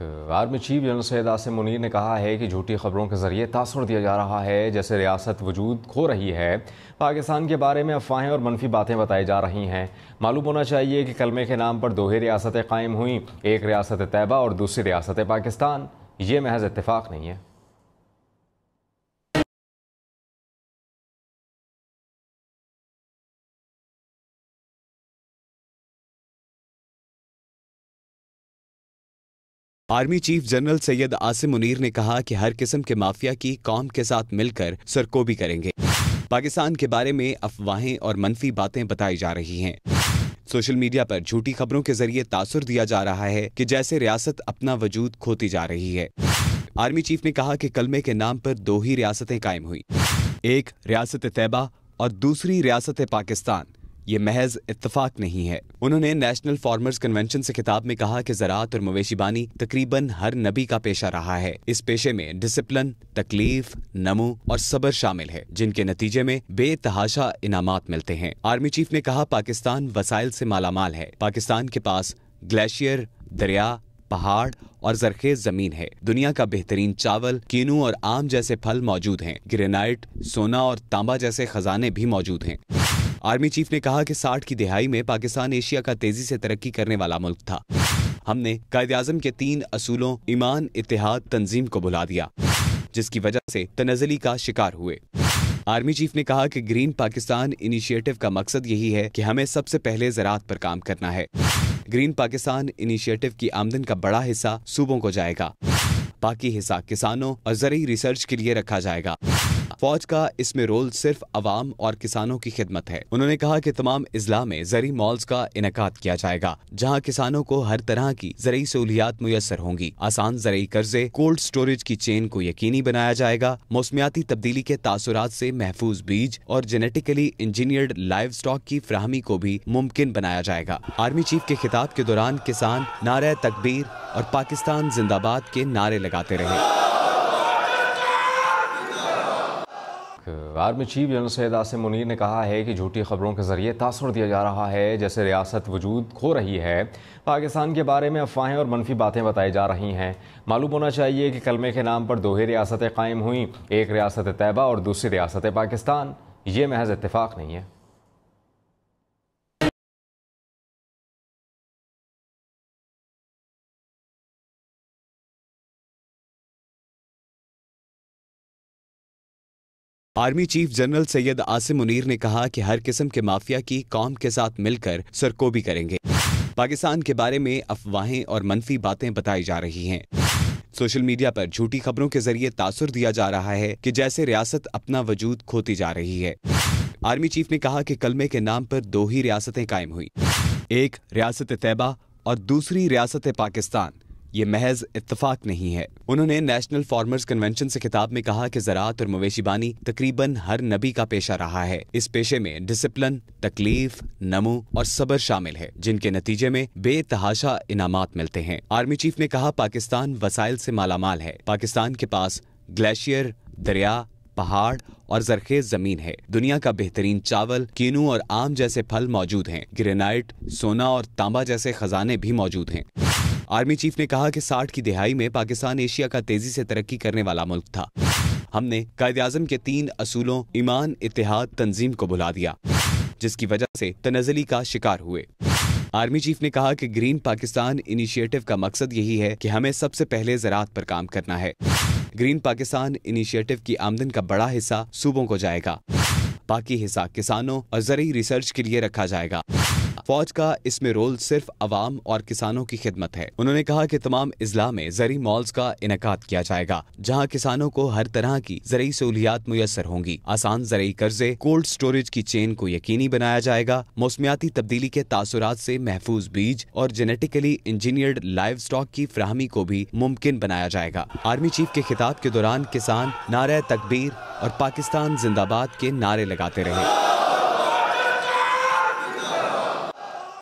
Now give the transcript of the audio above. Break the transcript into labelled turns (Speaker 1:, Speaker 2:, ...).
Speaker 1: Army chief general Syed Asim Munir ने कहा है कि झूठी खबरों के जरिए तासुर दिया जा रहा है जैसे रियासत वजूद खो रही है। पाकिस्तान के बारे में अफवाहें और मनफी बातें बताई जा रही हैं। मालूम होना चाहिए कि कलमे के नाम पर दो ही रियासतें कायम हुई, एक रियासत तैयबा और दूसरी रियासत पाकिस्तान। ये महज इत्तेफाक नहीं है।
Speaker 2: Army chief general Syed Asim Munir ने कहा कि हर किस्म के माफिया की कौम के साथ मिलकर सरकोबी करेंगे। पाकिस्तान के बारे में अफवाहें और मनफी बातें बताई जा रही हैं। सोशल मीडिया पर झूठी खबरों के जरिए तासुर दिया जा रहा है कि जैसे रियासत अपना वजूद खोती जा रही है। आर्मी चीफ ने कहा कि कलमे के नाम पर दो ही रियासतें कायम हुई, एक रियासत तैयबा और दूसरी रियासत पाकिस्तान। ये महज इत्तफाक नहीं है। उन्होंने नेशनल फार्मर्स कन्वेंशन से खिताब में कहा कि ज़राअत और मवेशीबानी तकरीबन हर नबी का पेशा रहा है। इस पेशे में डिसिप्लिन, तकलीफ, नमू और सब्र शामिल है, जिनके नतीजे में बेतहाशा इनामात मिलते हैं। आर्मी चीफ ने कहा पाकिस्तान वसाइल से मालामाल है। पाकिस्तान के पास ग्लेशियर, दरिया, पहाड़ और जरखेज जमीन है। दुनिया का बेहतरीन चावल, कीनू और आम जैसे फल मौजूद हैं। ग्रेनाइट, सोना और तांबा जैसे खजाने भी मौजूद हैं। आर्मी चीफ ने कहा कि 60 की दिहाई में पाकिस्तान एशिया का तेजी से तरक्की करने वाला मुल्क था। हमने कायद-ए-आज़म के 3 असूलों ईमान, इत्तेहाद, तंजीम को भुला दिया, जिसकी वजह से तनज़्ज़ुली का शिकार हुए। आर्मी चीफ ने कहा कि ग्रीन पाकिस्तान इनिशिएटिव का मकसद यही है कि हमें सबसे पहले ज़राअत पर काम करना है। ग्रीन पाकिस्तान इनिशिएटिव की आमदन का बड़ा हिस्सा सूबों को जाएगा, बाकी हिस्सा किसानों और ज़रूरी रिसर्च के लिए रखा जाएगा। फौज का इसमें रोल सिर्फ अवाम और किसानों की खिदमत है। उन्होंने कहा कि तमाम इजला में ज़री मॉल्स का इनेकाद किया जाएगा, जहां किसानों को हर तरह की ज़री सहूलियात मुयस्सर होंगी। आसान ज़री कर्जे, कोल्ड स्टोरेज की चेन को यकीनी बनाया जाएगा। मौसमियाती तब्दीली के तासुरात से महफूज बीज और जेनेटिकली इंजीनियर्ड लाइव स्टॉक की फ्राहमी को भी मुमकिन बनाया जाएगा। आर्मी चीफ के खिताब के दौरान किसान नारे तकबीर और पाकिस्तान जिंदाबाद के नारे लगाते रहे।
Speaker 1: Army chief general Syed Asim Munir ने कहा है कि झूठी खबरों के जरिए तासुर दिया जा रहा है जैसे रियासत वजूद खो रही है। पाकिस्तान के बारे में अफवाहें और मनफी बातें बताई जा रही हैं। मालूम होना चाहिए कि कलमे के नाम पर दो ही रियासतें कायम हुई, एक रियासत तैयबा और दूसरी रियासत पाकिस्तान। ये महज इत्तेफाक नहीं है।
Speaker 2: Army chief general Syed Asim Munir ने कहा कि हर किस्म के माफिया की कौम के साथ मिलकर सरकोबी करेंगे। पाकिस्तान के बारे में अफवाहें और मनफी बातें बताई जा रही हैं। सोशल मीडिया पर झूठी खबरों के जरिए तासुर दिया जा रहा है कि जैसे रियासत अपना वजूद खोती जा रही है। आर्मी चीफ ने कहा कि कलमे के नाम पर दो ही रियासतें कायम हुई, एक रियासत तैयबा और दूसरी रियासत पाकिस्तान। ये महज इत्तफाक नहीं है। उन्होंने नेशनल फार्मर्स कन्वेंशन से खिताब में कहा कि ज़राअत और मवेशीबानी तकरीबन हर नबी का पेशा रहा है। इस पेशे में डिसिप्लिन, तकलीफ, नमू और सब्र शामिल है, जिनके नतीजे में बेतहाशा इनामात मिलते हैं। आर्मी चीफ ने कहा पाकिस्तान वसाइल से मालामाल है। पाकिस्तान के पास ग्लेशियर, दरिया, पहाड़ और जरखेज जमीन है। दुनिया का बेहतरीन चावल, कीनू और आम जैसे फल मौजूद हैं। ग्रेनाइट, सोना और तांबा जैसे खजाने भी मौजूद हैं। आर्मी चीफ ने कहा कि 60 की दिहाई में पाकिस्तान एशिया का तेजी से तरक्की करने वाला मुल्क था। हमने कायद-ए-आज़म के 3 असूलों ईमान, इत्तेहाद, तंजीम को भुला दिया, जिसकी वजह से तनज़्ज़ुली का शिकार हुए। आर्मी चीफ ने कहा कि ग्रीन पाकिस्तान इनिशिएटिव का मकसद यही है कि हमें सबसे पहले ज़राअत पर काम करना है। ग्रीन पाकिस्तान इनिशिएटिव की आमदन का बड़ा हिस्सा सूबों को जाएगा, बाकी हिस्सा किसानों और ज़रूरी रिसर्च के लिए रखा जाएगा। फौज का इसमें रोल सिर्फ अवाम और किसानों की खिदमत है। उन्होंने कहा कि तमाम इजला में ज़री मॉल्स का इनेकाद किया जाएगा, जहां किसानों को हर तरह की ज़री सहूलियात मुयस्सर होंगी। आसान ज़री कर्जे, कोल्ड स्टोरेज की चेन को यकीनी बनाया जाएगा। मौसमियाती तब्दीली के तासुरात से महफूज बीज और जेनेटिकली इंजीनियर्ड लाइव स्टॉक की फ्राहमी को भी मुमकिन बनाया जाएगा। आर्मी चीफ के खिताब के दौरान किसान नारे तकबीर और पाकिस्तान जिंदाबाद के नारे लगाते रहे।